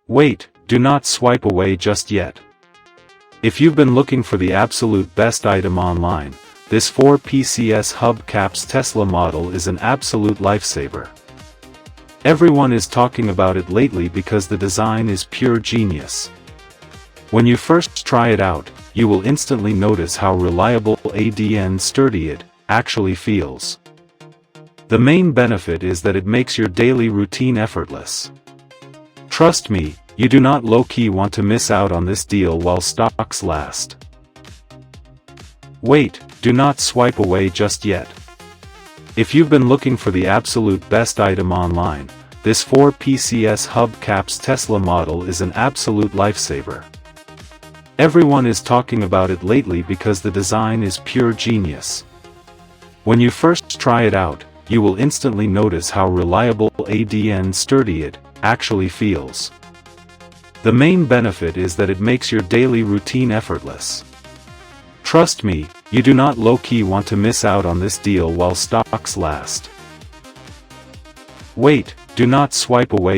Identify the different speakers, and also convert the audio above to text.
Speaker 1: Wait, do not swipe away just yet. If you've been looking for the absolute best item online, this 4PCS Hubcaps Tesla model is an absolute lifesaver. Everyone is talking about it lately because the design is pure genius. When you first try it out, you will instantly notice how reliable and sturdy it actually feels. The main benefit is that it makes your daily routine effortless. Trust me, you do not low-key want to miss out on this deal while stocks last. Wait, do not swipe away just yet. If you've been looking for the absolute best item online, this 4PCS Hubcaps Tesla model is an absolute lifesaver. Everyone is talking about it lately because the design is pure genius. When you first try it out, you will instantly notice how reliable and sturdy it actually feels. The main benefit is that it makes your daily routine effortless. Trust me, you do not low-key want to miss out on this deal while stocks last. Wait, do not swipe away